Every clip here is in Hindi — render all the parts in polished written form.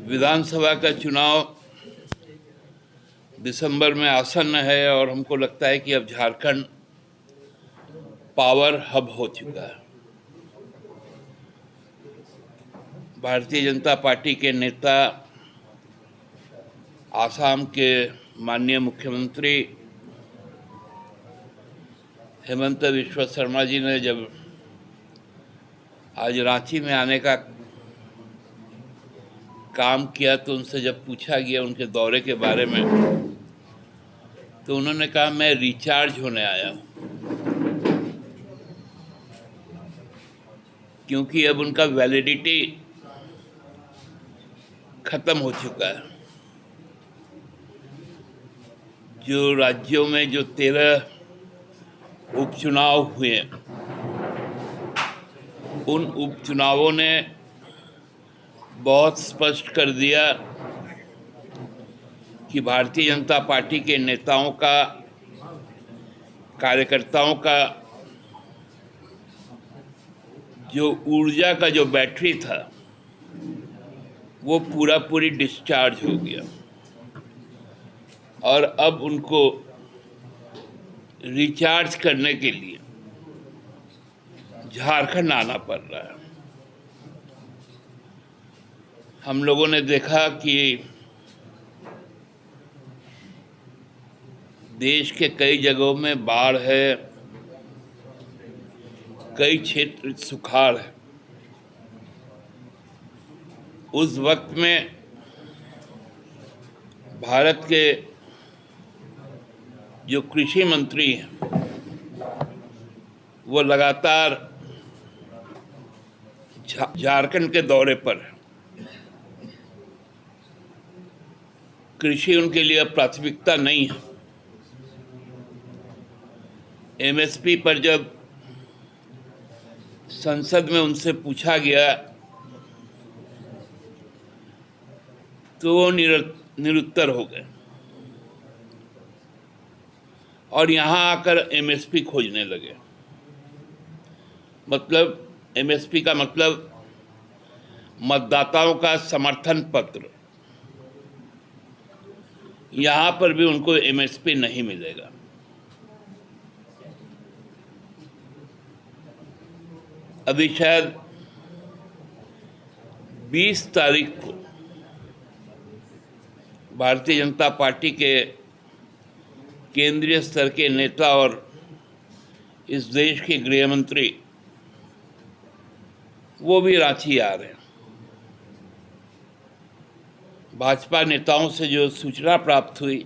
विधानसभा का चुनाव दिसंबर में आसन्न है और हमको लगता है कि अब झारखंड पावर हब हो चुका है। भारतीय जनता पार्टी के नेता, आसाम के माननीय मुख्यमंत्री हेमंत बिस्वा शर्मा जी ने जब आज रांची में आने का काम किया तो उनसे जब पूछा गया उनके दौरे के बारे में तो उन्होंने कहा मैं रिचार्ज होने आया हूँ, क्योंकि अब उनका वैलिडिटी खत्म हो चुका है। जो राज्यों में जो 13 उपचुनाव हुए, उन उपचुनावों ने बहुत स्पष्ट कर दिया कि भारतीय जनता पार्टी के नेताओं का, कार्यकर्ताओं का जो ऊर्जा का जो बैटरी था वो पूरी डिस्चार्ज हो गया और अब उनको रिचार्ज करने के लिए झारखंड आना पड़ रहा है। हम लोगों ने देखा कि देश के कई जगहों में बाढ़ है, कई क्षेत्र सुखाड़ है। उस वक्त में भारत के जो कृषि मंत्री हैं वो लगातार झारखंड के दौरे पर हैं। कृषि उनके लिए प्राथमिकता नहीं है। एमएसपी पर जब संसद में उनसे पूछा गया तो वो निरुत्तर हो गए और यहाँ आकर एमएसपी खोजने लगे। मतलब एमएसपी का मतलब मतदाताओं का समर्थन पत्र। यहाँ पर भी उनको एमएसपी नहीं मिलेगा। अभी शायद 20 तारीख को भारतीय जनता पार्टी के केंद्रीय स्तर के नेता और इस देश के गृह मंत्री वो भी रांची आ रहे हैं। भाजपा नेताओं से जो सूचना प्राप्त हुई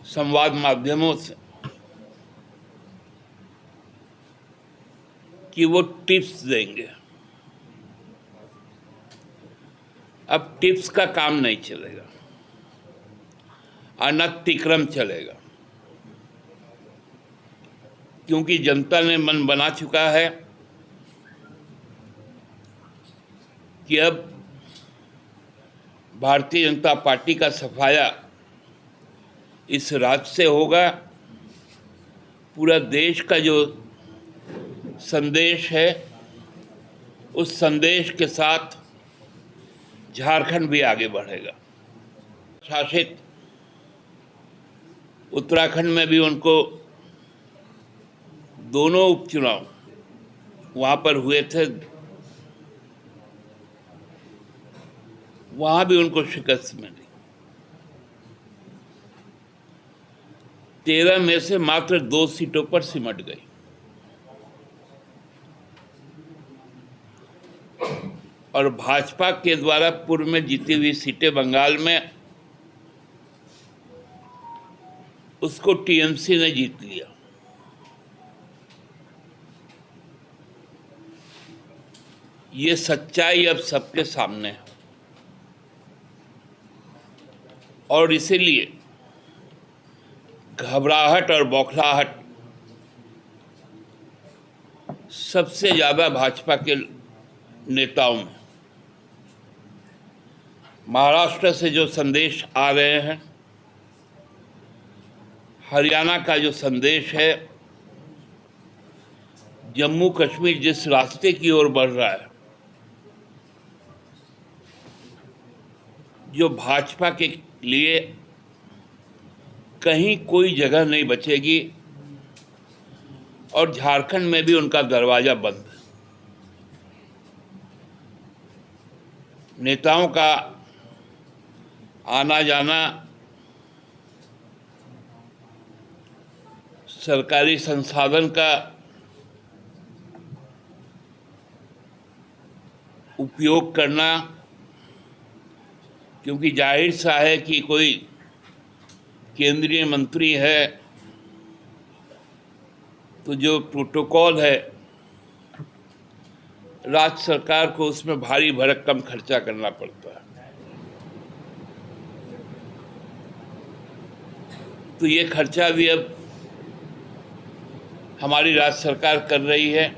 संवाद माध्यमों से कि वो टिप्स देंगे। अब टिप्स का काम नहीं चलेगा, अनतिक्रम चलेगा, क्योंकि जनता ने मन बना चुका है कि अब भारतीय जनता पार्टी का सफाया इस राज्य से होगा। पूरा देश का जो संदेश है उस संदेश के साथ झारखंड भी आगे बढ़ेगा। शासित उत्तराखंड में भी उनको दोनों उपचुनाव वहाँ पर हुए थे, वहाँ भी उनको शिकस्त मिली। 13 में से मात्र 2 सीटों पर सिमट गई। और भाजपा के द्वारा पूर्व में जीती हुई सीटें बंगाल में उसको टीएमसी ने जीत लिया। ये सच्चाई अब सबके सामने है और इसीलिए घबराहट और बौखलाहट सबसे ज्यादा भाजपा के नेताओं में। महाराष्ट्र से जो संदेश आ रहे हैं, हरियाणा का जो संदेश है, जम्मू कश्मीर जिस रास्ते की ओर बढ़ रहा है, जो भाजपा के लिए कहीं कोई जगह नहीं बचेगी और झारखंड में भी उनका दरवाजा बंद है। नेताओं का आना जाना सरकारी संसाधन का उपयोग करना, क्योंकि जाहिर सा है कि कोई केंद्रीय मंत्री है तो जो प्रोटोकॉल है राज्य सरकार को उसमें भारी भरकम खर्चा करना पड़ता है। तो ये खर्चा भी अब हमारी राज्य सरकार कर रही है,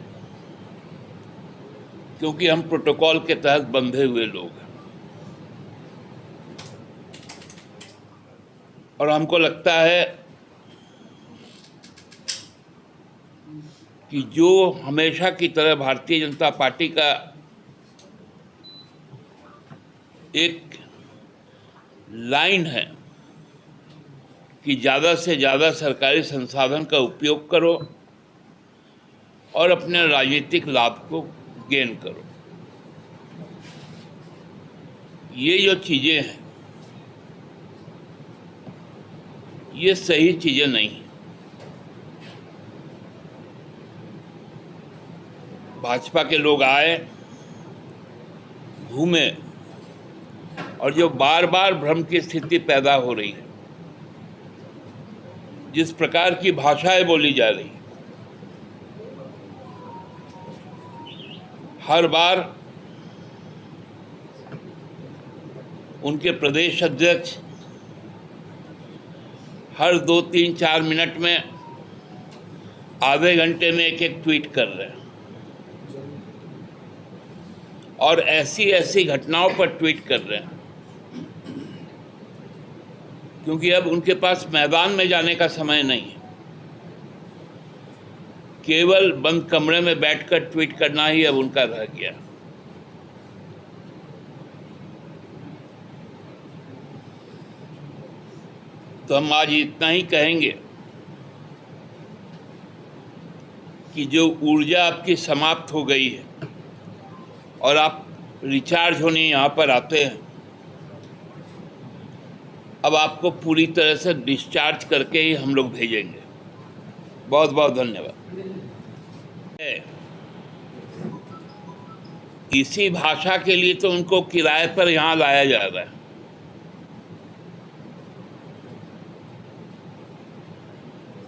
क्योंकि हम प्रोटोकॉल के तहत बंधे हुए लोग हैं। और हमको लगता है कि जो हमेशा की तरह भारतीय जनता पार्टी का एक लाइन है कि ज़्यादा से ज़्यादा सरकारी संसाधन का उपयोग करो और अपने राजनीतिक लाभ को गेन करो। ये जो चीज़ें हैं ये सही चीज़ें नहीं हैं। भाजपा के लोग आए, घूमे, और जो बार बार भ्रम की स्थिति पैदा हो रही है, जिस प्रकार की भाषाएं बोली जा रही है, हर बार उनके प्रदेश अध्यक्ष हर 2, 3, 4 मिनट में आधे घंटे में एक ट्वीट कर रहे हैं और ऐसी ऐसी घटनाओं पर ट्वीट कर रहे हैं, क्योंकि अब उनके पास मैदान में जाने का समय नहीं है। केवल बंद कमरे में बैठकर ट्वीट करना ही अब उनका रह गया। तो हम आज इतना ही कहेंगे कि जो ऊर्जा आपकी समाप्त हो गई है और आप रिचार्ज होने यहाँ पर आते हैं, अब आपको पूरी तरह से डिस्चार्ज करके ही हम लोग भेजेंगे। बहुत बहुत धन्यवाद। इसी भाषा के लिए तो उनको किराए पर यहाँ लाया जा रहा है।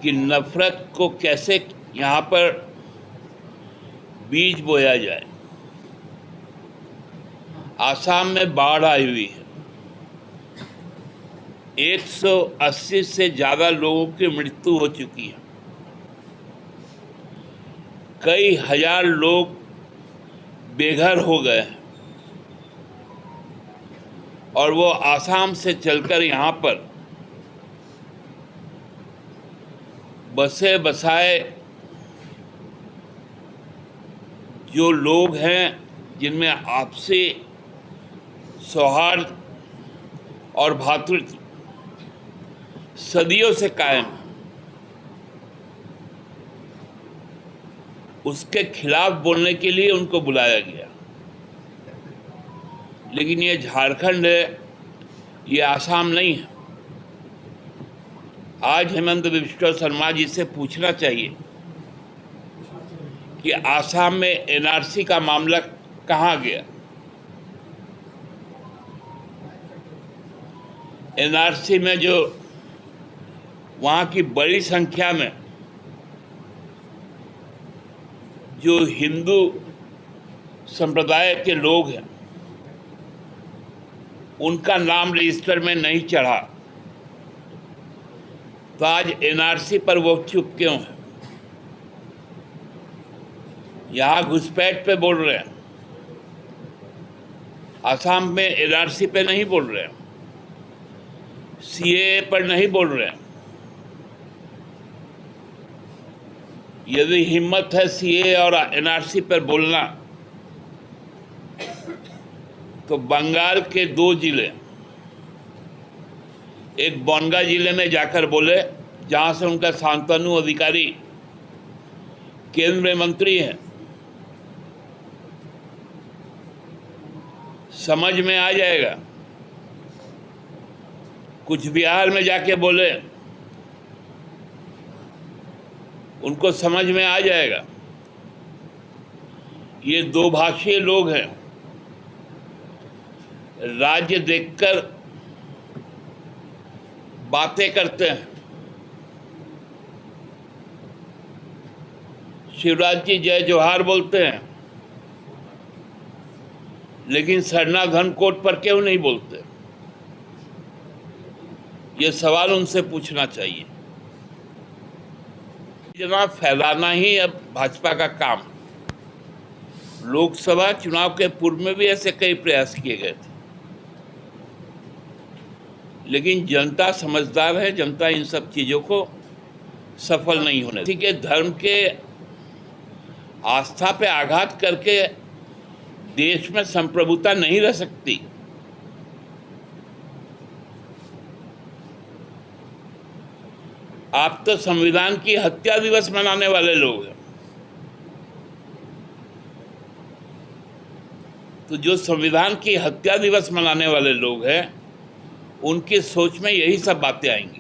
कि नफरत को कैसे यहाँ पर बीज बोया जाए। आसाम में बाढ़ आई हुई है, 180 से ज़्यादा लोगों की मृत्यु हो चुकी है, कई हजार लोग बेघर हो गए हैं, और वो आसाम से चलकर यहाँ पर बसे बसाए जो लोग हैं, जिनमें आपसी सौहार्द और भ्रातृत्व सदियों से कायम है, उसके खिलाफ बोलने के लिए उनको बुलाया गया। लेकिन ये झारखंड है, ये आसाम नहीं है। आज हेमंत बिस्वा शर्मा जी से पूछना चाहिए कि आसाम में एनआरसी का मामला कहाँ गया। एनआरसी में जो वहाँ की बड़ी संख्या में जो हिंदू संप्रदाय के लोग हैं, उनका नाम रजिस्टर में नहीं चढ़ा, तो आज एनआरसी पर वो चुप क्यों है? यहाँ घुसपैठ पे बोल रहे हैं, आसाम में एनआरसी पे नहीं बोल रहे हैं, सीएए पर नहीं बोल रहे हैं। यदि हिम्मत है सीएए और एनआरसी पर बोलना, तो बंगाल के 2 जिले एक बोनगा जिले में जाकर बोले, जहां से उनका शांतनु अधिकारी केंद्रीय मंत्री हैं। समझ में आ जाएगा। कुछ बिहार में जाके बोले, उनको समझ में आ जाएगा। ये दो भाषीय लोग हैं, राज्य देखकर बातें करते हैं। शिवराज जी जय जोहार बोलते हैं, लेकिन सरना धन कोट पर क्यों नहीं बोलते? ये सवाल उनसे पूछना चाहिए। जनाब, फैलाना ही अब भाजपा का काम। लोकसभा चुनाव के पूर्व में भी ऐसे कई प्रयास किए गए थे, लेकिन जनता समझदार है। जनता इन सब चीजों को सफल नहीं होने देती। कि धर्म के आस्था पे आघात करके देश में संप्रभुता नहीं रह सकती। आप तो संविधान की हत्या दिवस मनाने वाले लोग हैं। तो जो संविधान की हत्या दिवस मनाने वाले लोग हैं, उनकी सोच में यही सब बातें आएंगी।